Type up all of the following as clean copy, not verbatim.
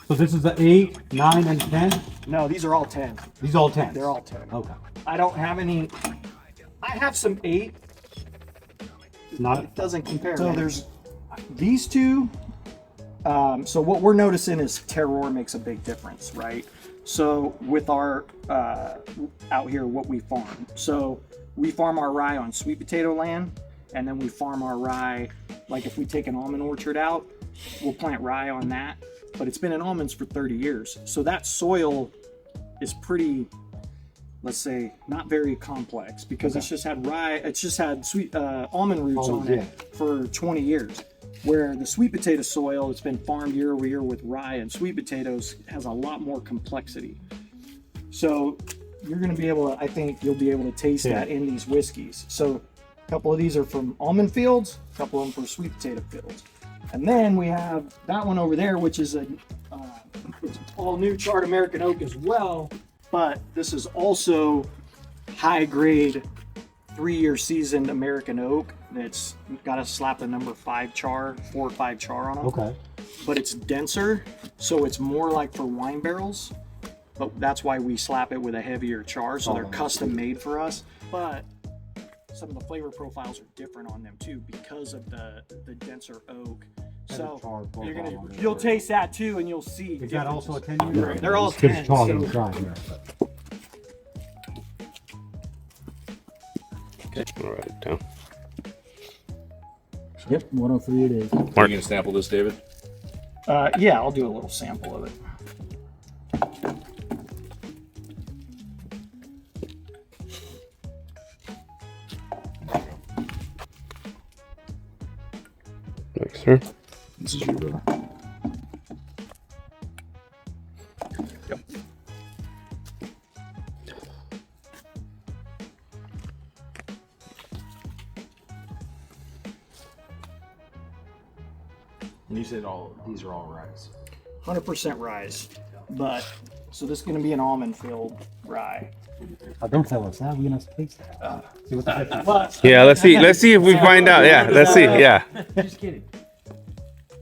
So this is the 8, 9, and 10? No, these are all 10. These all 10? They're all 10. Okay. I don't have any. I have some 8. Not It doesn't compare. So there's these two. So what we're noticing is terroir makes a big difference, right? So with our out here, what we farm. So we farm our rye on sweet potato land, and then we farm our rye. Like if we take an almond orchard out, we'll plant rye on that. But it's been in almonds for 30 years. So that soil is pretty, let's say, not very complex because it's just had rye, it's just had sweet almond roots on it for 20 years. Where the sweet potato soil, it's been farmed year over year with rye and sweet potatoes, has a lot more complexity. So you're going to be able to, I think you'll be able to taste that in these whiskeys. So a couple of these are from almond fields, a couple of them from sweet potato fields. And then we have that one over there, which is a it's all new charred American oak as well, but this is also high grade 3-year seasoned American oak that's got a slap of number 5 char, 4 or 5 char on them. Okay. But it's denser, so it's more like for wine barrels. But that's why we slap it with a heavier char, so they're custom made for us. But some of the flavor profiles are different on them too because of the denser oak. So you'll taste that too, and you'll see. Is that also a 10-year? They're all 10. So, Okay, I'll write it down. yep, 103 it is. Are you gonna sample this, David? Yeah, I'll do a little sample of it. Thanks, sir. This is your brother. Yep. And you said these are all rice. 100% rye. But so this is going to be an almond filled rye. Don't tell us that. We're gonna taste that. See what the But Yeah, let's see. Let's see if we find out. Yeah, let's see. Yeah. Just kidding.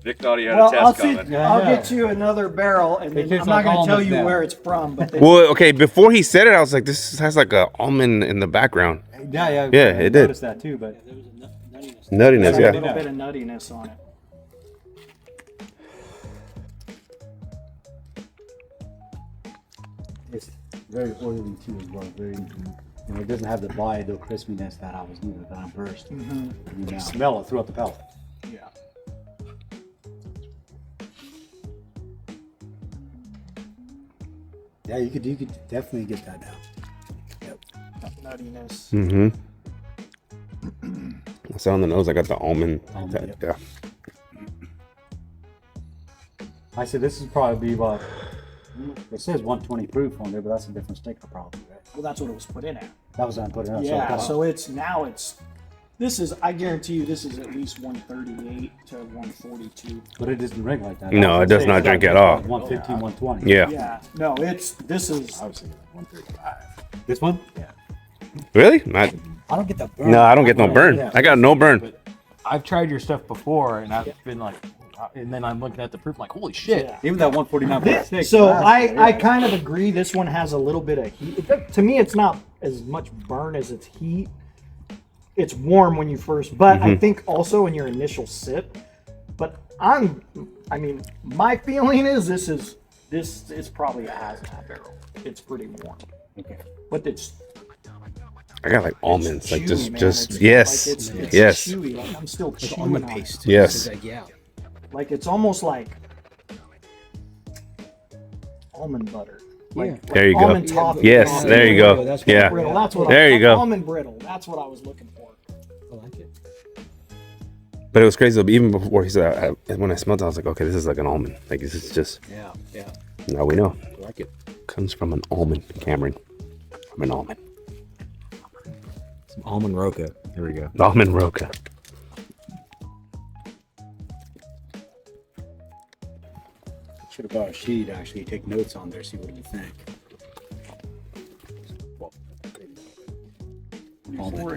Vic thought he had well, a test coming. I'll get you another barrel, and then I'm not going to tell you where it's from. But Well, okay. Before he said it, I was like, "This has like a almond in the background." Yeah, Yeah, it I did. noticed that too, but Nuttiness, a yeah. little bit of nuttiness on it. it's very oily too as well. Very, it doesn't have the bite or crispiness that I was needing that I burst. You can smell it throughout the palate. Yeah. Yeah, you could definitely get that down. Yep. Nuttiness. Mm-hmm. So on the nose, I got the almond. Almond, Yeah. I said this is probably be about. It says 120 proof on there, but that's a different sticker probably, right? Well, that's what it was put in at. That was what I put it on. Yeah. So it's now it's. This is. I guarantee you, this is at least 138 to 142. But it doesn't ring like that. No, it does not drink at all. 115, 120. Yeah. Yeah. No, it's. This is. I was thinking like 135. This one? Yeah. Really? Not, I don't get the burn. no, I don't get no burn. I got no burn. But I've tried your stuff before, and I've been like, and then I'm looking at the proof, I'm like, holy shit. Yeah. Even that 149 stick. So I kind of agree. This one has a little bit of heat. To me, it's not as much burn as it's heat. It's warm when you first, but I think also in your initial sip. But I mean, my feeling is this is probably a hazmat barrel. It's pretty warm. Okay. But it's I got like almonds, like chewy, man. just It's yes, like it's yes, chewy. Like I'm still chewing Almond on paste. yes. Like, yeah. Like it's almost like almond butter. Like There you go. almond toffee. Yes, there you go. That's Yeah. Brittle. That's what There you go. Almond brittle. That's what I was looking for. I like it. But it was crazy though. Even before he said, when I smelled it, I was like, okay, this is like an almond. Like this is just. Yeah, yeah. Now we know. I like it. Comes from an almond, Cameron. From an almond. Some almond roca. There we go. Almond roca. Should have brought a sheet actually. Take notes on there. See what you think.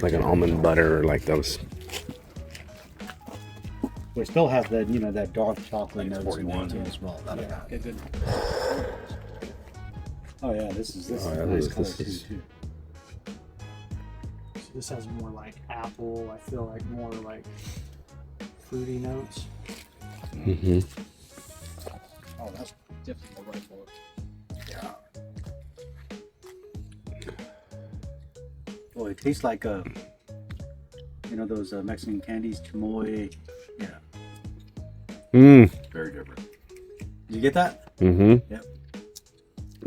Like an almond butter, like those. We still have the, you know, that dark chocolate notes in there 41. too as well. Yeah, okay, good. Oh yeah, this is Oh, yeah, nice this color is- too. So this has more like apple. I feel like more like fruity notes. Mm-hmm. Oh, that's definitely the right book. Yeah. Oh, it tastes like you know those Mexican candies, chamoy. Yeah. Mm. Very different. Did you get that? Mm-hmm. Yep.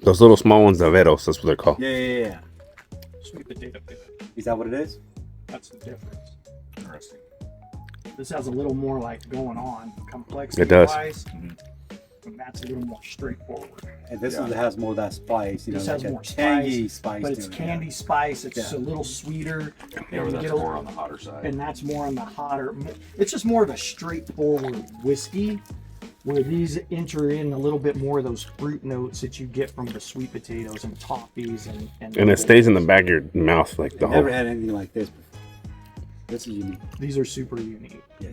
Those little small ones, the veros, that's what they're called. Yeah. Sweet potato pit. Is that what it is? That's the difference. Interesting. This has a little more like going on, complexity It does. wise. And that's a little more straightforward. And this one has more of that spice. You This know, has like more a tangy spice but to it's it. candy spice. It's Yeah. a little sweeter. Yeah, and but you that's get a- more on the hotter side. and that's more on the hotter. It's just more of a straightforward whiskey, where these enter in a little bit more of those fruit notes that you get from the sweet potatoes and toffees And it stays in the back of your mouth like the I've whole. never had anything like this before. This is unique. These are super unique, Yeah.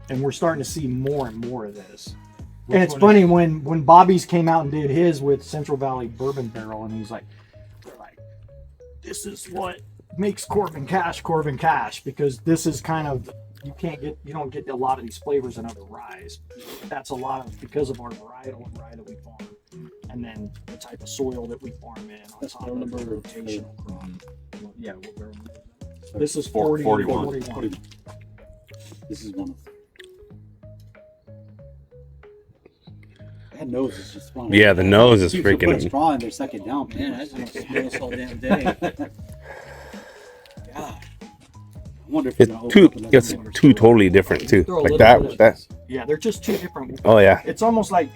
and we're starting to see more and more of this. Which And it's one funny when Bobby's came out and did his with Central Valley Bourbon Barrel, and he's like, they're like, this is what makes Corbin Cash, because this is kind of you don't get a lot of these flavors in other ryes. That's a lot of because of our varietal and rye that we farm, and then the type of soil that we farm in on That's top barrel of the number rotational crop. Yeah. What barrel number is that? This is 41. 41. This is one of them. That nose is just fun. Yeah, the nose is People put a freaking. straw in there, suck it down. Man, that's gonna smell us all damn day. God. I wonder if It's we're gonna two. open up It's another two store. totally different too. Throw a Like little bit that. of- That. Yeah, they're just two different. Oh yeah. It's almost like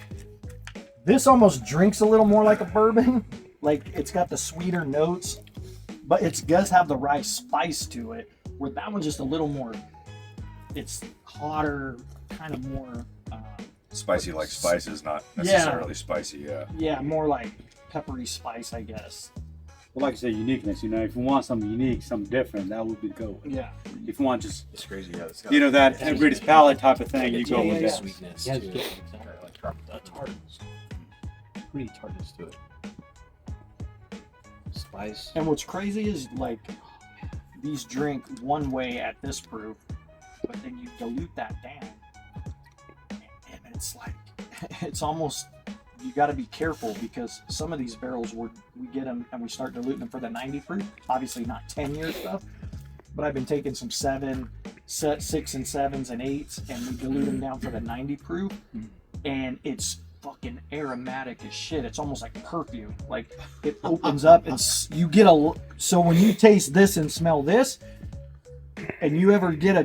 this almost drinks a little more like a bourbon. Like it's got the sweeter notes, but it does have the rye spice to it. Where that one's just a little more. It's hotter, kind of more. Spicy like spices, not necessarily spicy. Yeah. Yeah, more like peppery spice, I guess. Well, like I said, uniqueness. You know, if you want something unique, something different, that would be the go. Yeah. If you want just, It's crazy. Yeah. It's got you know, that everybody's palate type of thing, you go Yeah, with yeah, that. Sweetness Yeah, to it's it. Like tartness. Pretty tartness to it. Spice. And what's crazy is like these drink one way at this proof, but then you dilute that down, and it's like it's almost you got to be careful because some of these barrels we get them and we start diluting them for the 90 proof. Obviously not 10-year stuff, but I've been taking some 6 and 7s and 8s and we dilute them down for the 90 proof, and it's fucking aromatic as shit. It's almost like perfume. Like it opens up and you get so when you taste this and smell this, and you ever get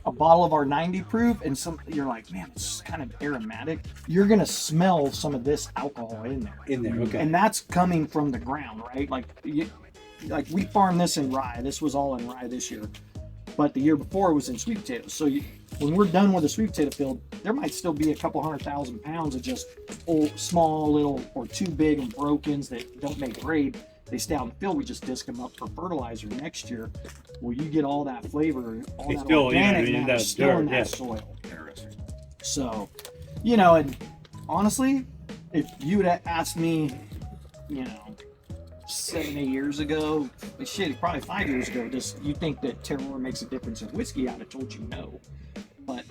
a bottle of our 90 proof and you're like, man, it's kind of aromatic. You're gonna smell some of this alcohol in there. In there, okay. And that's coming from the ground, right? Like we farmed this in rye. This was all in rye this year, but the year before it was in sweet potatoes. So when we're done with the sweet potato field, there might still be a couple 100,000 pounds of just old, small little or too big and brokens that don't make grade. They stay out in the field. We just disc them up for fertilizer next year. Well, you get all that flavor, all It's that still, yeah, organic I mean, matter that still in dirt, that yeah. soil. Interesting. So, you know, and honestly, if you would have asked me, you know, 7, 8 years ago, shit, probably 5 years ago, just you think that terroir makes a difference in whiskey, I'd have told you no. But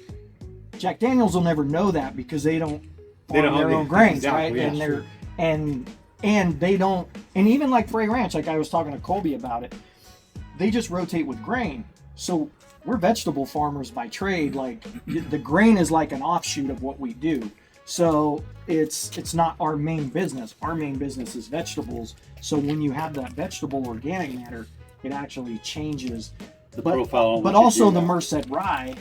Jack Daniels will never know that because they don't farm don't their own own the- grains, exactly, right? yeah, And and they don't, and even like Frey Ranch, like I was talking to Colby about it, they just rotate with grain. So we're vegetable farmers by trade. Like the grain is like an offshoot of what we do. So it's not our main business. Our main business is vegetables. So when you have that vegetable organic matter, it actually changes The profile on but what you also do the now. Merced rye,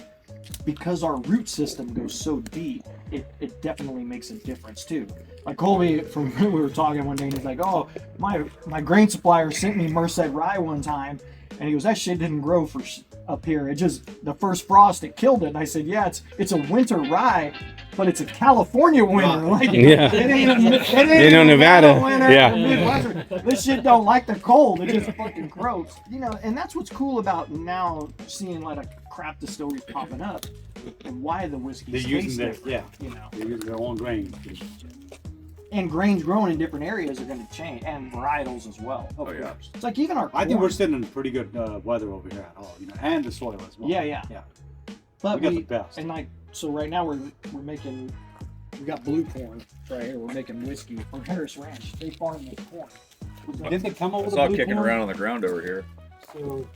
because our root system goes so deep, it definitely makes a difference too. Like Colby, from when we were talking one day, and he's like, "Oh, my grain supplier sent me Merced rye one time," and he goes, "That shit didn't grow up here. It just the first frost it killed it." And I said, "Yeah, it's a winter rye, but it's a California winter. Like, Yeah. it ain't Ain't no Nevada. winter, Yeah. Midwestern. This shit don't like the cold. It just fucking grows. You know, and that's what's cool about now seeing like a craft distillery popping up, and why the whiskey They're tastes using their, different. yeah, You know, they're using their own grain. and grains grown in different areas are going to change, and varietals as well. Oh, yeah. It's like even our I think corn. we're sitting in pretty good weather over here at all, you know, and the soil as well. Yeah, yeah. But We got the best. and like so right now we're making, we got blue corn right here. We're making whiskey from Harris Ranch. They farm this corn. Didn't they come I over with saw the blue kicking corn? around on the ground over here. So,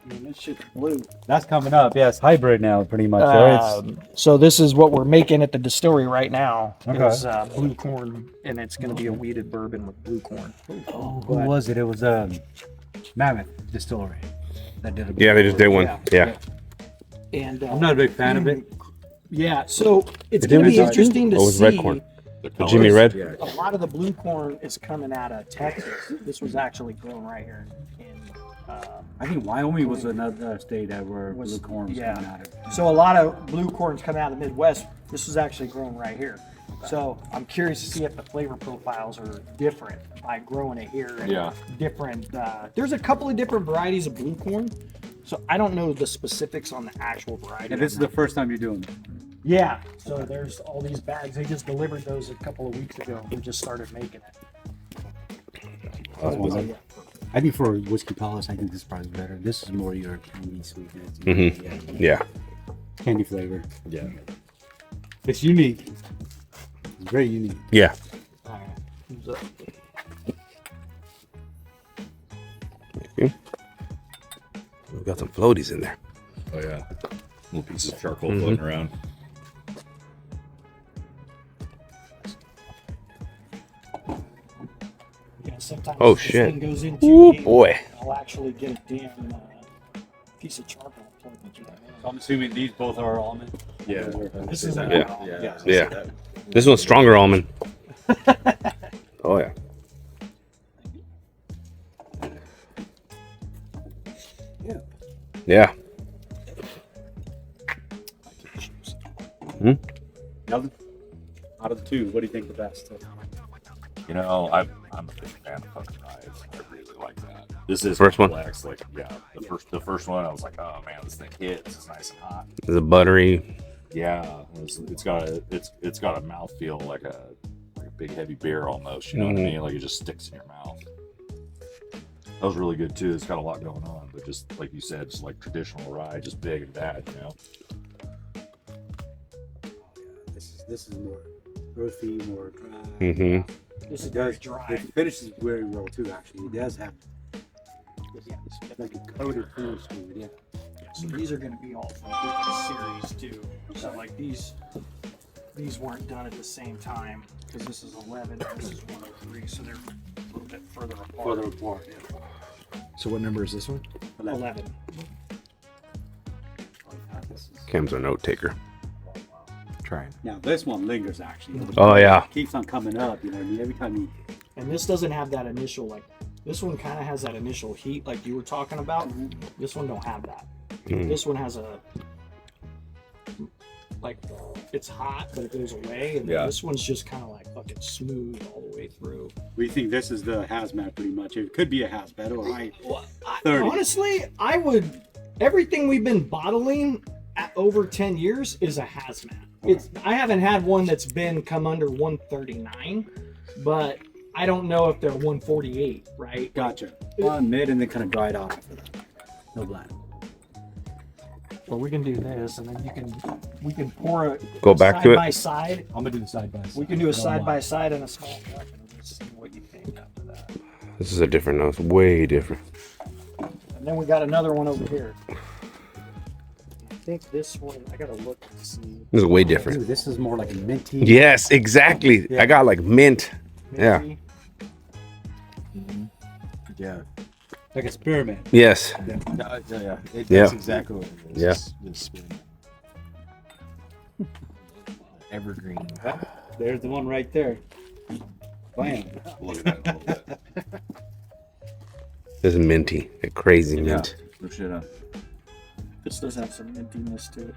I mean, this shit's blue. That's coming up. Yeah, it's hybrid now, pretty much. So this is what we're making at the distillery right now. Okay. Is blue corn, and it's going to be a wheated bourbon with blue corn. Who was it? It was Mammoth Distillery that did it. Yeah, they just did one. Yeah. And I'm not a big fan of it. yeah, so it's The going to be difference- interesting to What was see. red corn? The Jimmy colors, Red? Yeah. A lot of the blue corn is coming out of Texas. This was actually grown right here in. I think Wyoming was another state that where Was- blue corn was yeah. coming out of. So a lot of blue corn's coming out of the Midwest. This was actually grown right here. So I'm curious to see if the flavor profiles are different by growing it here. And Yeah. different. There's a couple of different varieties of blue corn. So I don't know the specifics on the actual variety. And this is the first time you're doing it. Yeah. So there's all these bags. They just delivered those a couple of weeks ago. We just started making it. I think for whiskey palace, I think this is probably better. This is more your candy sweetness. Mm-hmm. Yeah. Candy flavor. Yeah. It's unique. It's very unique. Yeah. We got some floaties in there. Oh, yeah. Little pieces of charcoal floating around. Yeah, sometimes Oh, this shit. thing goes into Ooh, game, boy. I'll actually get a damn piece of charcoal and plug it in. So I'm assuming these both are almond. Yeah. This is Yeah. Yeah. Yeah. This one's stronger almond. Oh, yeah. Yeah. Nothing. Out of the two, what do you think the best? You know, I'm a big fan of fucking rye. I really like that. This is First one? complex. Like, yeah, the first one, I was like, oh man, this thing hits. It's nice and hot. It's a buttery. Yeah, it's got a mouthfeel like a big heavy beer almost. You know what I mean? Like it just sticks in your mouth. That was really good too. It's got a lot going on, but just like you said, just like traditional rye, just big and bad. You know? This is more earthy, more dry. Mm-hmm. This is It very does. dry. It finishes very well too. Actually, it does have like a coated finish to it. Yeah. So these are going to be all from different series too. So like these weren't done at the same time because this is 11 and this is 103, so they're a little bit further apart. Further apart. Yeah. So what number is this one? 11. Cam's a note taker. Trying. Now this one lingers actually. Oh, yeah. Keeps on coming up. You know what I mean? Every time you. And this doesn't have that initial like. This one kind of has that initial heat like you were talking about. This one don't have that. This one has a like it's hot but it goes away, and Yeah. this one's just kind of like fucking smooth all the way through. We think this is the hazmat pretty much. It could be a hazmat or high 30. Honestly, I would. Everything we've been bottling at over 10 years is a hazmat. It's. I haven't had one that's been come under 139, but I don't know if they're 148, right? Gotcha. On mid and then kind of dried off after that. No black. Well, we can do this, and then we can pour it. Go back side to it. by side. I'm gonna do the side by side. We can do a side by side and a small cup, and we'll see what you think after that. This is a different note. Way different. And then we got another one over here. I think this one. I gotta look to see. This is way different. Ooh, this is more like a minty. Yes, exactly. Yeah. I got like mint. Yeah. Maybe. Yeah. Like a spearmint. Yes. Yeah. Yeah. That's exactly what it is. Yeah. This evergreen. There's the one right there. Bam. Look at that a little bit. This is minty. A crazy mint. No shit. This does have some mintiness to it.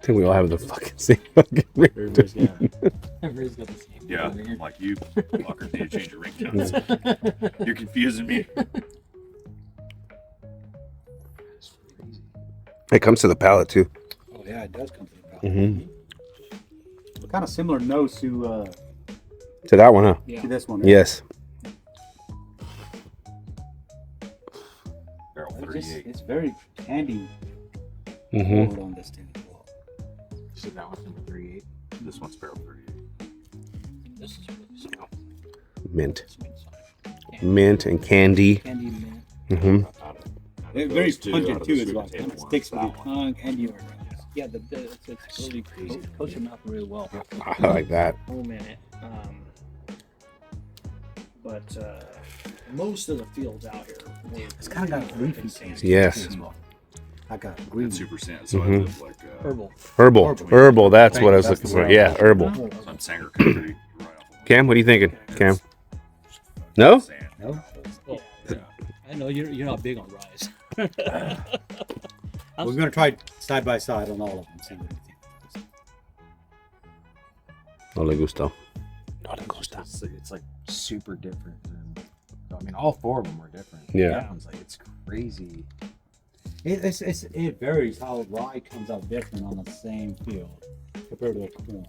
I think we all have the fucking same fucking Everybody's got the same. Yeah, I'm like you fuckers need to change your ringtones. You're confusing me. It comes to the palate too. Oh yeah, it does come to the palate. Mm-hmm. Kind of similar nose To that one, huh? to this one. Yes. Barrel It's, 38. it's very candy Mm-hmm. forward on this too. as well. So that one's number 38. This one's barrel 38. This is really small. Mint. Sweet side. Mint and candy. Candy mint. Mm-hmm. It's very Those two, out pungent of too the as sweet well. potato Kind of ones, sticks to that your one. tongue and your. Yeah, it's really coats your mouth really well. I like that. Home in it. But most of the fields out here, It's kind of got a leafy taste. Yes. as well. I got green. It's super sand, so Mhm. it's like Herbal. Herbal. That's what I was That's looking the for. word. Yeah, herbal. some Sanger country right off Cam, what are you thinking? Cam? No? of sand. No? Well, I know you're not big on rice. We're gonna try side by side on all of them. See what you think. No le gusto. No le gusta. It's like super different. I mean, all four of them were different. Yeah. That one's like, it's crazy. It varies how rye comes out different on the same field compared to a corn.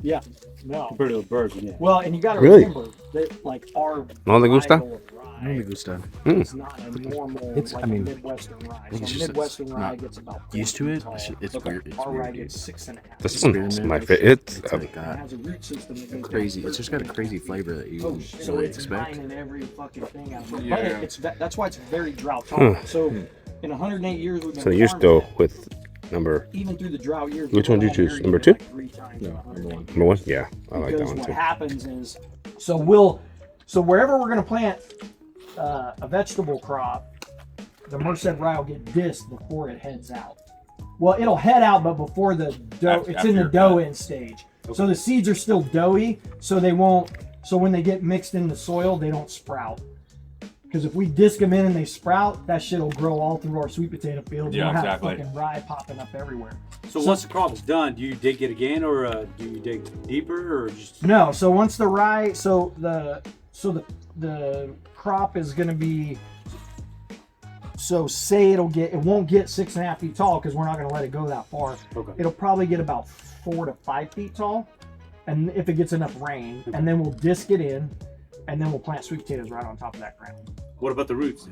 yeah, no. Compared to a bourbon, yeah. Well, and you got to Really? remember that like our No le gusta? variety of rye No le gusta. is not a normal It's- like I mean, a Midwestern rye. it's So just- Midwestern it's rye not gets about used to it. 14 It's tall. weird. It's Our rye weird. gets 6.5. This one's my favorite. It's It's like It has a root system that goes crazy. down It's just got a 13 crazy feet. flavor that you So wouldn't it's expect. mining every fucking thing out of it. Yeah. But it's that's why it's very drought tolerant. So in 108 years we've been so you're farming still it, with number even through the drought years. Which we've one did you had choose? berry Number yield two? like 3 times in 108 number one? Yeah, I like that because one what too. happens is so wherever we're going to plant a vegetable crop, the Merced rye will get disked before it heads out. Well, it'll head out, but before the dough, it's in the after dough in stage. So the seeds are still doughy, so they won't. So when they get mixed in the soil, they don't sprout. Because if we disc them in and they sprout, that shit will grow all through our sweet potato fields. Yeah, We'll have exactly. fucking rye popping up everywhere. So once the crop is done, do you dig it again, or do you dig deeper, or just? No, so once the rye, the crop is going to be, so say it won't get 6.5 feet tall because we're not going to let it go that far. Okay. It'll probably get about 4 to 5 feet tall, and if it gets enough rain, and then we'll disc it in, and then we'll plant sweet potatoes right on top of that ground. What about the roots?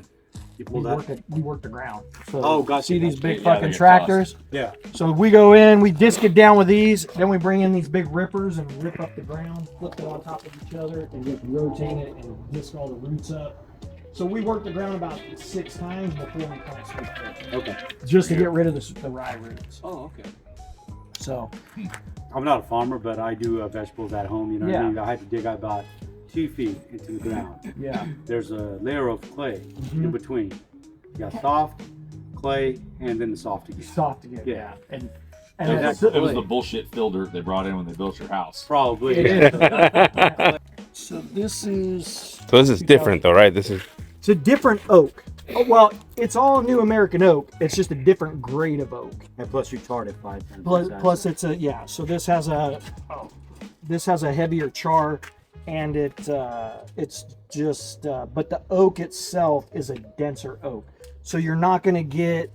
You pull that? We work the ground. So Oh, gotcha, see these gotcha. big Yeah, fucking they get tractors? Yeah. So we go in, we disc it down with these, then we bring in these big rippers and rip up the ground, flip it on top of each other, and just rotate it and disc all the roots up. So we work the ground about 6 times before we plant sweet potatoes, Okay. just to get rid of the rye roots. Oh, okay. So I'm not a farmer, but I do vegetables at home. You know what I Yeah. mean? I have to dig about 2 feet into the ground. yeah, There's a layer of clay in between. You got soft, clay, and then the soft again. soft to get. Yeah. Yeah, and It that's was the bullshit fill dirt they brought in when they built your house. Probably. it is. So this is. So this is different though, right? This is It's a different oak. Oh, well, it's all new American oak. It's just a different grade of oak. And plus you charred it 5 times. Plus it's a So this has a heavier char, and it's just. But the oak itself is a denser oak, so you're not gonna get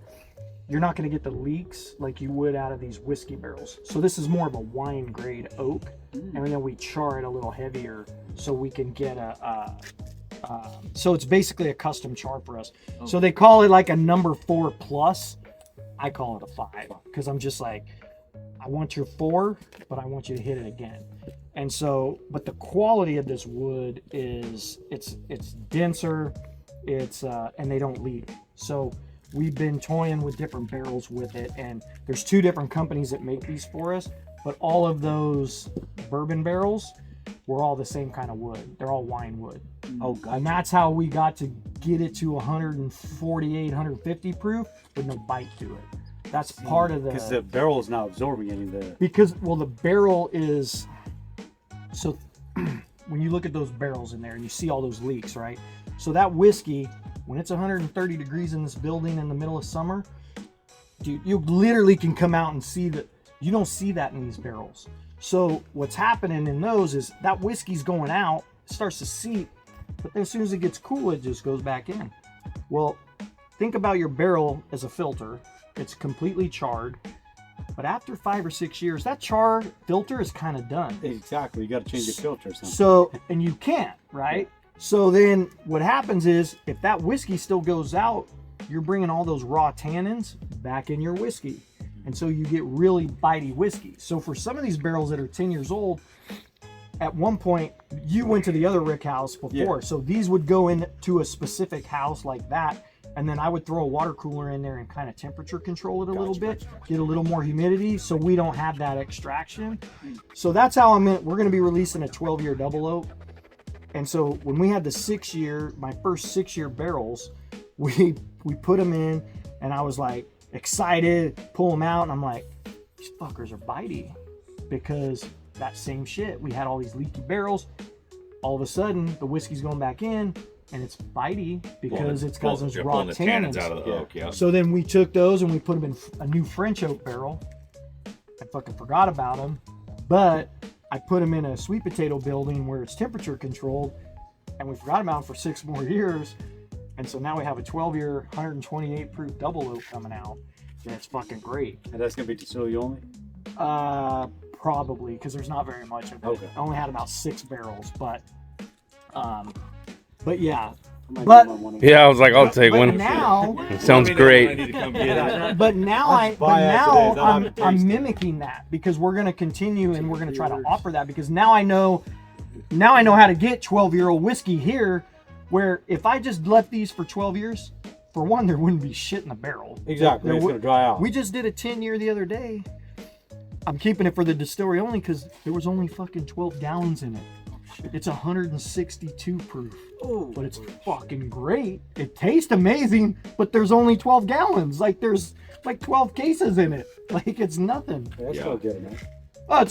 the leaks like you would out of these whiskey barrels. So this is more of a wine grade oak, and then we char it a little heavier so we can get so it's basically a custom char for us. So they call it like a number 4 plus. I call it a 5 because I'm just like, I want your 4, but I want you to hit it again. And so, but the quality of this wood is it's denser, and they don't leak. So we've been toying with different barrels with it, and there's 2 different companies that make these for us, but all of those bourbon barrels were all the same kind of wood. They're all wine wood. Oh, God. And that's how we got to get it to 148, 150 proof with no bite to it. That's part of Because the barrel is now absorbing any of the. because the barrel is so when you look at those barrels in there and you see all those leaks, right? So that whiskey, when it's 130 degrees in this building in the middle of summer, dude, you literally can come out and see that. You don't see that in these barrels. So what's happening in those is that whiskey's going out, starts to seep, but then as soon as it gets cool, it just goes back in. Well, think about your barrel as a filter. It's completely charred, but after 5 or 6 years, that char filter is kind of done. Exactly. You got to change the filter or something. So, and you can't, right? So then what happens is if that whiskey still goes out, you're bringing all those raw tannins back in your whiskey. And so you get really bitey whiskey. So for some of these barrels that are 10 years old, at one point, you went to the other rick house before. Yeah. So these would go into a specific house like that. And then I would throw a water cooler in there and kind of temperature control it a little bit, get a little more humidity so we don't have that extraction. So that's how we're going to be releasing a 12-year double oak. And so when we had the 6-year, my first 6-year barrels, we put them in and I was like excited, pull them out. And I'm like, these fuckers are bitey because that same shit. We had all these leaky barrels. All of a sudden the whiskey's going back in and it's bitey because it's got those raw tannins out of the oak. Yeah. So then we took those and we put them in a new French oak barrel. I fucking forgot about them, but I put them in a sweet potato building where it's temperature controlled, and we forgot about them for 6 more years. And so now we have a 12-year, 128 proof double oak coming out. That's fucking great. And that's going to be distillery only? Probably, because there's not very much of it. Okay. I only had about 6 barrels, but yeah. I might But- do one of Yeah, I was like, I'll take But one. now, Sounds great. but now I'll I'm mimicking that because we're gonna continue and we're gonna try to offer that because now I know how to get 12-year-old whiskey here. Where if I just left these for 12 years, for one, there wouldn't be shit in the barrel. Exactly. There It's would- going to dry out. We just did a 10-year the other day. I'm keeping it for the distillery only because there was only fucking 12 gallons in it. It's 162 proof, but it's fucking great. It tastes amazing, but there's only 12 gallons. Like there's like 12 cases in it. Like it's nothing. That's still good, man. Oh,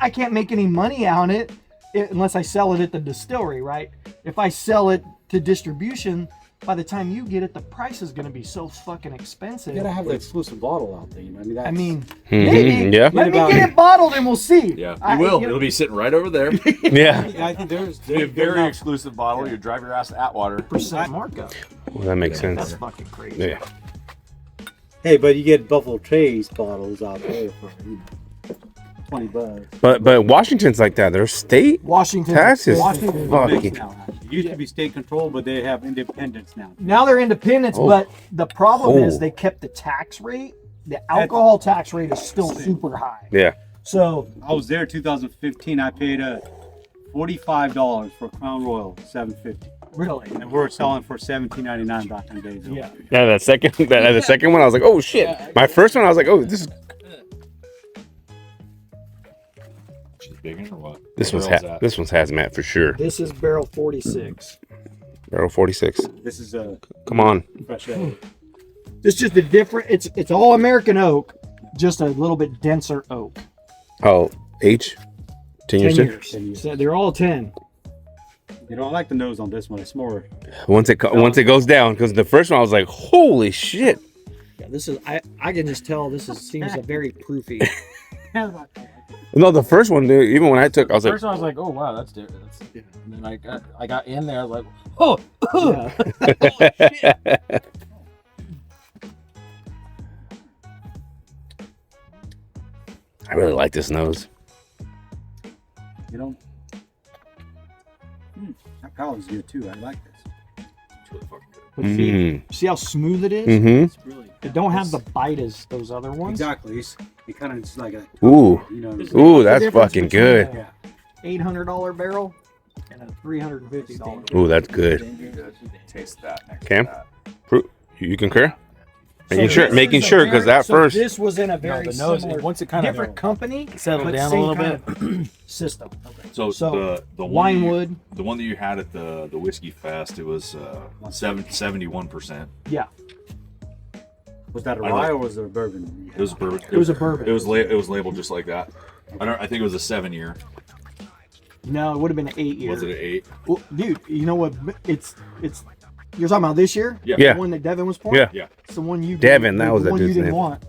I can't make any money on it unless I sell it at the distillery, right? If I sell it to distribution, by the time you get it, the price is going to be so fucking expensive. You got to have the exclusive bottle out there. You know? I mean, Mhm, maybe. yeah. Let me get it bottled and we'll see. Yeah, I- you will. you know- It'll be sitting right over there. Yeah. I think there's It'll be a very exclusive bottle. You drive your ass to Atwater. Percent markup. Well, that makes That's sense. fucking crazy. Yeah. Hey, but you get Buffalo Trace bottles out there for $20. But Washington's like that. They're state Washington. taxes. Washington. Fucking. Now, it used to be state controlled, but they have independence now. Now they're independents, Oh. but the problem is Oh. they kept the tax rate. The alcohol tax rate is still super high. Yeah. So I was there 2015. I paid $45 for Crown Royal, $7.50, really, and we're selling for $17.99 about 10 days ago. yeah. Yeah, the second one, I was like, oh shit. My first one, I was like, oh, this She's big or what? one's Where else at? this one's hazmat for sure. This is barrel 46. Barrel 46. This is a Come on. fresh ale. It's just a different. It's all American oak, just a little bit denser oak. Oh, H. 10 years. 10 too? years. 10 years. So they're all 10. You know, I like the nose on this one. It's more. Once it goes down, because the first one I was like, holy shit. Yeah, this is. I can just tell this seems a very proofy. No, the first one, dude, even when I took, I was like, First, I was like, "Oh wow, that's different." And then I got in there, I was like, "Oh, Yeah. I really like this nose. You know, that palad's good too. I like this. It's really fucking good. But see, Mm-hmm. see how smooth it is? Mm-hmm. It's really. It don't have the bite as those other ones. Exactly. It kind of just like a. Ooh. You know. Ooh, that's difference fucking between good. Yeah. $800 barrel and a $350. Ooh, that's good. Taste that next Cam? to that. You concur? So Making this is sure, a because very- that so first. This was in a very the nose, similar, once it kind of different company, settled but down a same little kind bit. of system. So, So, the one that you- Winewood, the one that you had at the whiskey fest, it was 71%. yeah, Was that a I rye like- or was it a bourbon? It was a bourbon. it was a bourbon. It was it was labeled just like that. I think it was a 7-year. No, it would have been an 8 year. Was it an 8? Well, dude, you know what? It's You're talking about this year? Yeah. Yeah. The one that Devin was pouring? Yeah. Yeah. It's the one you Devin, that was the that one you dude's didn't name. want.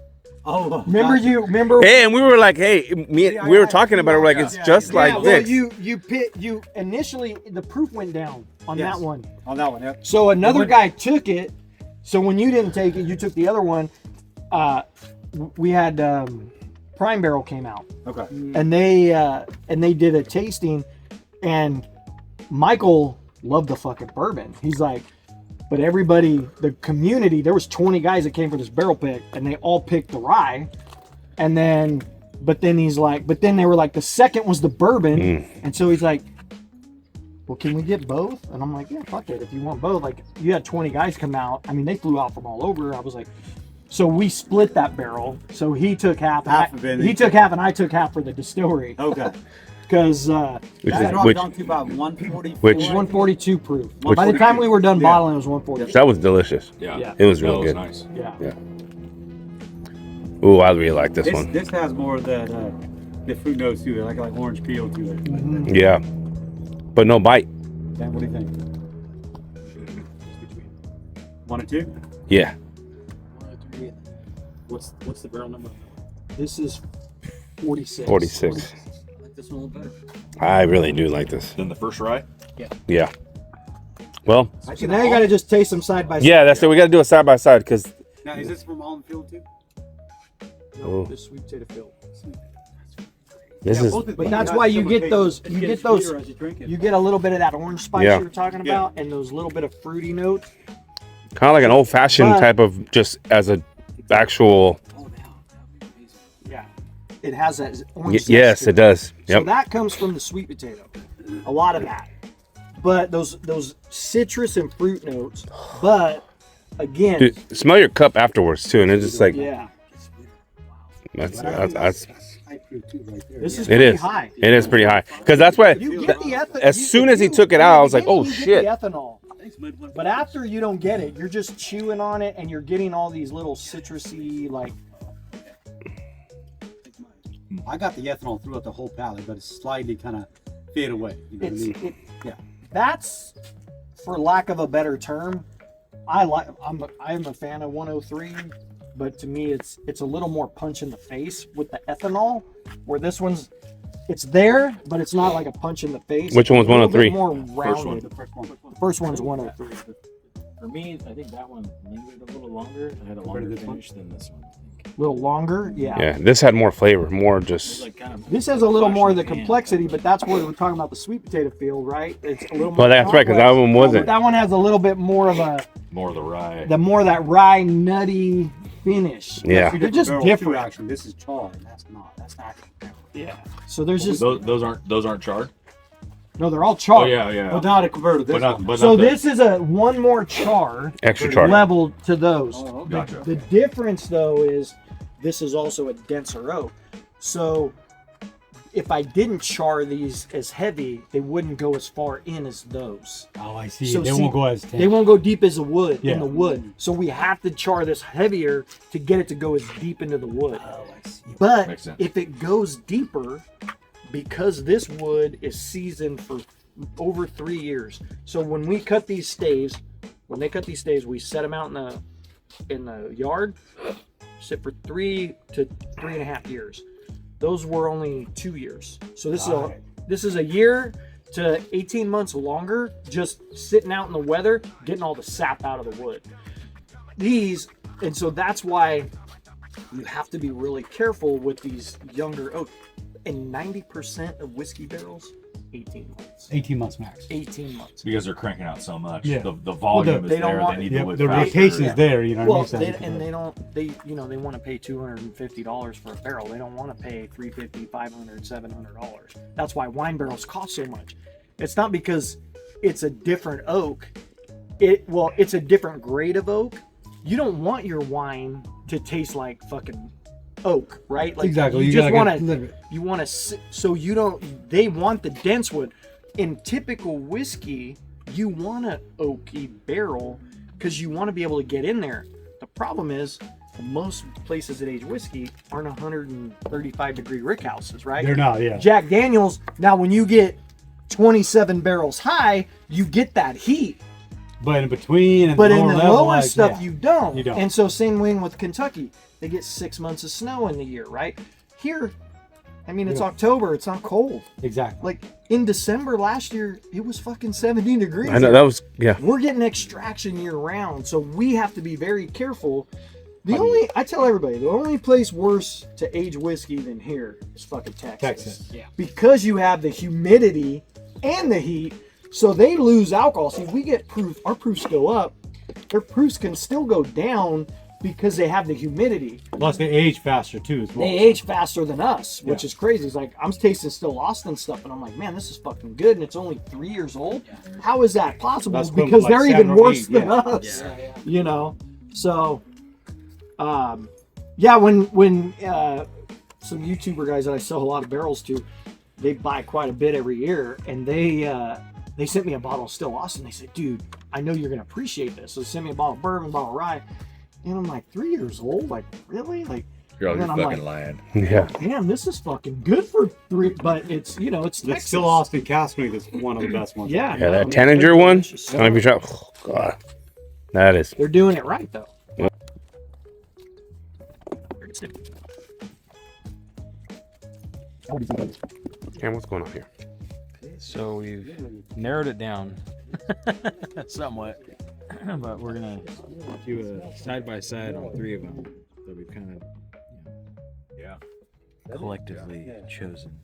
Oh, Remember gotcha. remember Hey, and we were like, hey, we were talking about it. We're like, it's just like well, Vick's. you initially the proof went down on Yes. that one. On that one, yep. So another guy took it. So when you didn't take it, you took the other one. We had Prime Barrel came out, Okay. and they did a tasting, and Michael loved the fucking bourbon. He's like, but everybody, the community, there was 20 guys that came for this barrel pick, and they all picked the rye, and then, but then he's like, but then they were like, the second was the bourbon, and so he's like, well, can we get both? And I'm like, yeah, fuck it. If you want both, like, you had 20 guys come out. I mean, they flew out from all over. I was like, so we split that barrel. So he took half. Half of it. He took half, and I took half for the distillery. Okay. Because That dropped down to about 140. Which- 142 proof. Which- By the time we were done Yeah. bottling, it was 142. That was delicious. Yeah. It was That real was good. nice. Yeah. Ooh, I really like this This, one. this has more of that the fruit notes to it, like orange peel to it. Yeah, but no bite. Dan, what do you think? 1 or 2? Yeah, What's the barrel number? This is 46. 46. I like this one a little better. I really do like this. Then the first rye. Yeah. Well, So now you got to just taste them side by side. yeah, that's it. We got to do it side by side because Now, is this from Almond Field too? No, this sweet potato field. this is. But that's why you get those. You get those. As you drink it. You get a little bit of that orange spice Yeah. you were talking about, and those little bit of fruity notes. Kind of like an old fashioned But- type of just as a actual. Oh, now. That'd be amazing. Yeah, it has that orange. zest Yes, to it does. So Yep. that comes from the sweet potato. A lot of that. But those citrus and fruit notes. But again, Dude, smell your cup afterwards too, and it's just like yeah, that's High fruit too, right there. this is it pretty is. high. It is pretty high because that's why. You get the ethanol. As soon as he took it out, I was like, "Oh, you shit." Get the ethanol. Thanks, bud. But after you don't get it, you're just chewing on it, and you're getting all these little citrusy like. I got the ethanol throughout the whole palate, but it's slightly kind of fade away. You know what I mean? Yeah. That's, for lack of a better term, I'm a fan of 103, but to me it's a little more punch in the face with the ethanol, where this one's it's there, but it's not like a punch in the face. Which one's It's a little bit 103? More First one. rounded. The first one's 103. For me, I think that one lingered a little longer. I had a longer this one? finish than this one. I think. A little longer, yeah. Yeah, this had more flavor, more It was just. like kind of This has a little more of the flashing pan. complexity, but that's where we're talking about the sweet potato field, right? It's a little more. Well, that's right, because that complex. one wasn't. That one has a little bit more of a More of the rye. more of that rye nutty finish. Yeah. Two They're just barrels, too, different. actually. This is charred. That's not. That's not. Yeah. So there's just Those aren't charred. no, they're all Oh charred. yeah, yeah. But not a converted. This But not. one. But So not the- this is a one more char Extra char. level to those. Oh, okay. Gotcha. The difference though is this is also a denser oak. So if I didn't char these as heavy, they wouldn't go as far in as those. Oh, I see. So They see, won't go as They won't go deep as the wood in Yeah. the wood. So we have to char this heavier to get it to go as deep into the wood. Oh, I see. But Makes sense. if it goes deeper, because this wood is seasoned for over 3 years. So when we cut these staves, we set them out in the yard, sit for 3 to 3.5 years. Those were only 2 years. So this is a year to 18 months longer, just sitting out in the weather, getting all the sap out of the wood. And so that's why you have to be really careful with these younger oak. And 90% of whiskey barrels, 18 months. 18 months max. 18 months. because they're cranking out so much. Yeah. The volume they is don't there. want- They need Yeah, the wood the faster. rotation Yeah. is there, you know Well, what I mean? they want to pay $250 for a barrel. They don't want to pay $350, $500, $700. That's why wine barrels cost so much. It's not because it's a different oak. It's a different grade of oak. You don't want your wine to taste like fucking oak, right? Like Exactly. You You just gotta want get to. little bit. You want to. So you don't. They want the dense wood. In typical whiskey, you want an oaky barrel because you want to be able to get in there. The problem is, most places that age whiskey aren't 135-degree rickhouses, right? They're not, yeah. Jack Daniels. Now, when you get 27 barrels high, you get that heat. But in between and But in lower the level, lower like, stuff, yeah. you don't. You don't. And so same wing with Kentucky. They get 6 months of snow in the year, right? Here, I mean, it's October. It's not cold. Exactly. Like in December last year, it was fucking 17 degrees. I know that was We're getting extraction year round, so we have to be very careful. I tell everybody, the only place worse to age whiskey than here is fucking Texas. Yeah. Because you have the humidity and the heat, so they lose alcohol. See, we get proof, our proofs go up, their proofs can still go down because they have the humidity. Plus, they age faster too as well. They age faster than us, which Yeah. is crazy. It's like I'm tasting still Austin stuff, and I'm like, man, this is fucking good, and it's only 3 years old. How is that possible? That's Because like they're 7 even or worse 8, than yeah. us. You know, so yeah, when some YouTuber guys that I sell a lot of barrels to, they buy quite a bit every year, and they sent me a bottle of still Austin. They said, dude, I know you're gonna appreciate this. So they sent me a bottle of bourbon, bottle of rye. And I'm like, 3 years old? Like, really? Like, You're and on then your I'm fucking like, land. yeah. damn, this is fucking good for 3. But it's, you know, it's It's Texas. still Austin Caskmaker that's one of the best ones. Yeah, Yeah, that no, Tanager they're one. delicious I don't know if you stuff. tried. Oh, God, that is. They're doing it right though. Cam, what's going on here? So we've narrowed it down somewhat, but we're gonna do a side by side on 3 of them that we've kind of collectively chosen.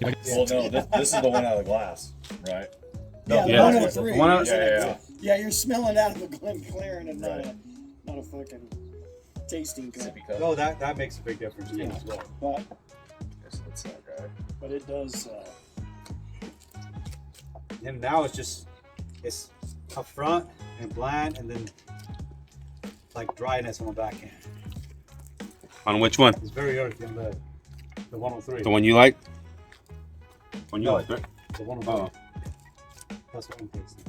Well, no, this is the one out of the glass, right? Yeah, Yeah. 103. One of- Yeah, you're smelling out of a Glencairn and not a fucking tasting cup. No, that makes a big difference too Yeah. as well. But That's that guy. but it does. And now it's up front and bland, and then like dryness on the back end. On which one? It's very earthy on the 103. The one you like? One you No. like, right? The 103. That's what I'm tasting.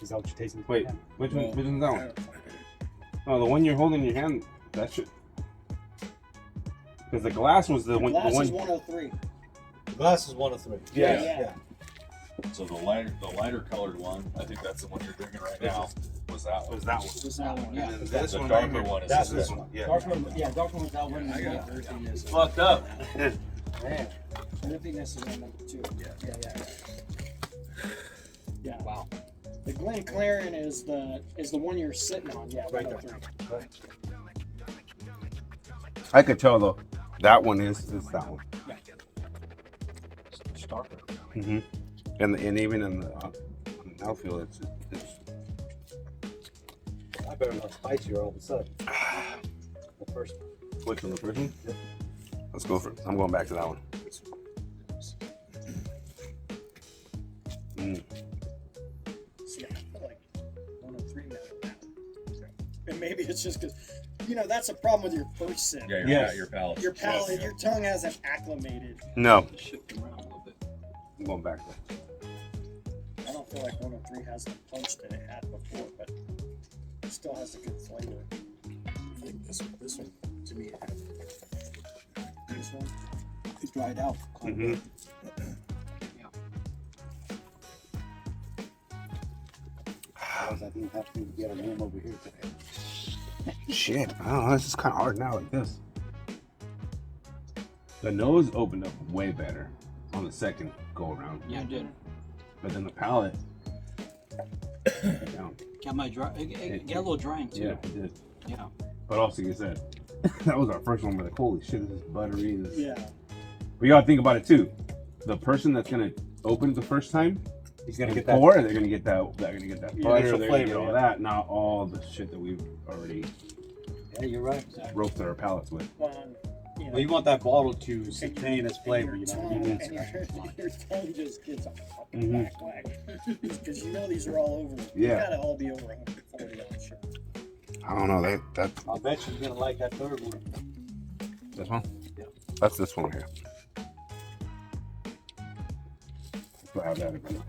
Is that what you're tasting? Wait, which one's that one? Oh, the one you're holding in your hand. That should. Because the glass was the one. Glass The is one. 103. The glass is 103. Yeah. So the lighter colored one, I think that's the one you're drinking right now, was that one. Was that one? Just that one. Yeah. And then The this one darker right here. one is That's this this one. Yeah. Dark one, yeah, dark one without one. Earthiness. Fucked up. Man, earthiness is on number 2. Yeah. Wow. The Glencairn is the one you're sitting on. Yeah, Right there. 103. I could tell though. That one is that one. It's darker. Mm-hmm. And even in the mouthfeel, it's I better not spicier all of a sudden. The first one. which one? The first one? Let's go for it. I'm going back to that one. Mm. See, I feel like 103 now. And maybe it's just because, that's a problem with your first sip. Yeah, your palate. Your palate, your tongue hasn't acclimated. No, Shift around a little bit. I'm going back there. I don't feel like 103 has the punch that it had before, but it still has a good flavor. I think this one to me, this one, it dried out quite a bit. I didn't have to get a room over here today. Shit, I don't know. This is kind of hard now like this. The nose opened up way better on the second go around, Yeah, I did. but then the palate. Down. Got my dry. It got a little drying too. Yeah, it did. Yeah. But also, like I said, that was our first one. We're like, holy shit, this is buttery. This... Yeah. But you gotta think about it too. The person that's gonna open it the first time, He's gonna and get that. pour, they're gonna get that. They're gonna get that Yeah, butter. initial They're gonna flavor, get all yeah. that. Not all the shit that we've already Yeah, you're right. roped our palates with. Well, Well, you want that bottle to sustain its flavor, you know. tongue, and your tongue just gets a fucking Mhm. back whack. Because these are all over. Yeah. They gotta all be over 140, I'm sure. I don't know. That I'll bet you're gonna like that third one. this one. Yeah. That's this one here. Let's have that again.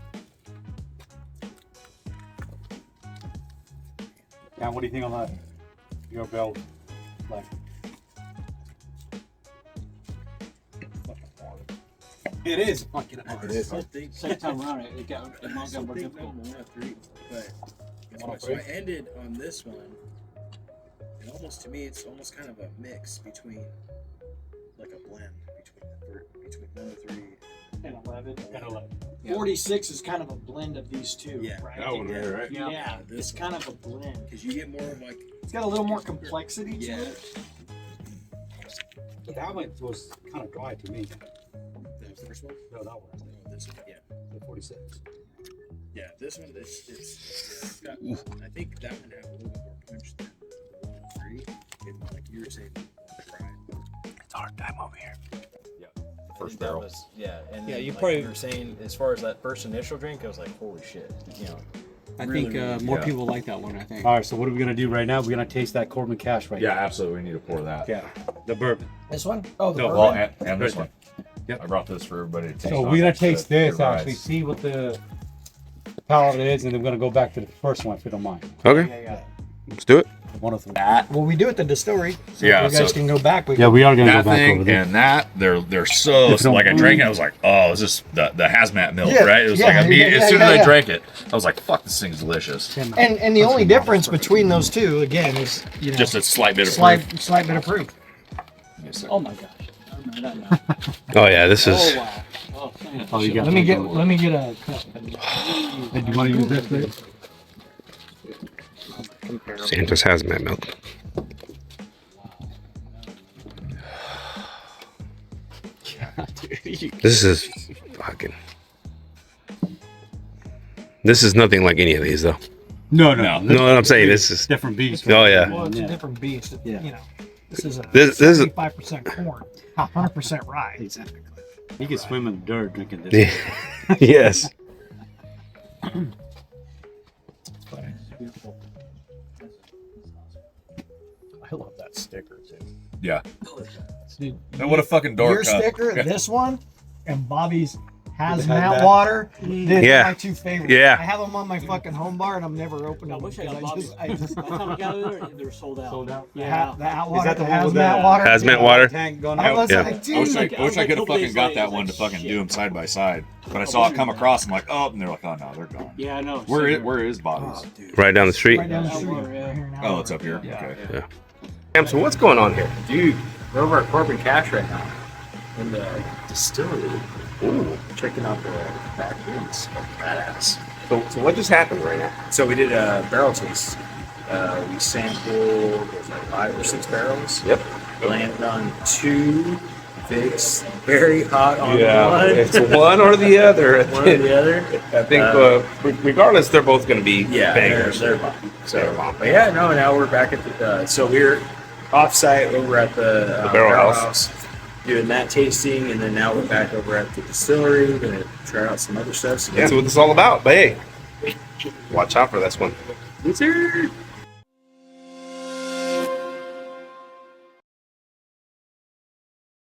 Yeah, what do you think on that? Your belt, like. It is fucking hard. It is. Second time around, it might get more difficult. So I ended on this one, and almost to me, it's almost kind of a mix between, like a blend between number 3 And 11. and 11. 46 is kind of a blend of these two, Yeah. right? That one there, right? Yeah, This it's kind of a blend. because you get more of like It's got a little more complexity to yeah. it. That one was kind of dry to me. The first one. No, that one. No, this one. Yeah. The 46. Yeah. This one. It's got. I think that one had a little bit more punch than the 103. And like you were saying, fried. It's a hard time over here. First That barrel. was, yeah, and Yeah, then, you like probably- you were saying as far as that first initial drink, I was like, holy shit, you know. I Really, think really more good. people like that one. I think. All right, so what are we gonna do right now? We're gonna taste that Corbin Cash right Yeah, now. absolutely. We need to pour that. Yeah, the bourbon. This one? Oh, the No, bourbon? Well, and this one. Yep. I brought this for everybody to taste. So on we're gonna next to taste this your actually, rides. see what the palate is, and then we're gonna go back to the first one if you don't mind. Okay, Yeah. let's do it. One of them. Well, we do at the distillery. So Yeah, if you guys so- can go back. We Yeah, we are gonna That go back over thing there. and that they're so It's like I no- drank it. I was like, oh, is this the hazmat milk, Yeah, right? It was yeah, like immediate, yeah, as soon yeah, as I yeah. drank it, I was like, fuck, this thing's delicious. And the only difference between those two, again, is Just a slight bit of slight bit of fruit. proof. Oh my gosh. I remember that now. Oh yeah, this is. Oh wow. Oh, thank Oh, you got Let me get a cup. Hey, do you want to use this, please? Santa's hazmat milk. This is fucking. This is nothing like any of these, though. No. No, I'm saying this is. different beast. Oh yeah. Well, it's a different beast. Yeah. You know, this is a This is- 75% corn, 100% rye. Exactly. You can swim in the dirt drinking this. Yes. I love that sticker too. Yeah. Dude, And what a fucking dork. your huh? sticker, this one, and Bobby's hazmat that. water. They're Yeah. my two favorites. Yeah. I have them on my fucking home bar, and I'm never opening I them wish I because got Bobby. I just By the time we got over there, they were sold out. Sold out? Yeah. the hot Is water, that the the one with hazmat the- water. Hazmat water. Tank going I out. was Yeah. like, I wish dude, I, was I like wish I could have couple fucking days got later, that I was one to like, fucking shit. do them side by side. But I saw it come across. I'm like, oh, and they're like, oh no, they're gone. Yeah, I know. Where is Bobby's? Right down the street. right down the Yeah, street. water, yeah. Right here in Oh, Alabama. it's up here. Okay. So what's going on here? Dude, we're over at Corbin Cash right now in the distillery. Ooh, checking out the back rooms. Badass. So what just happened right now? So we did a barrel taste. We sampled there's like 5 or 6 barrels. Yep. Landed on 2 Vicks, very hot on Yeah, one. it's one or the other. One or the other. I think, regardless, they're both going to be Yeah, bangers. they're bomb. So, but yeah, no. Now we're back at the. So we're off-site over at the Barrel House. doing that tasting, and then now we're back over at the distillery. We're gonna try out some other stuff. So That's what it's all about. But hey, watch out for this one. Yes, sir.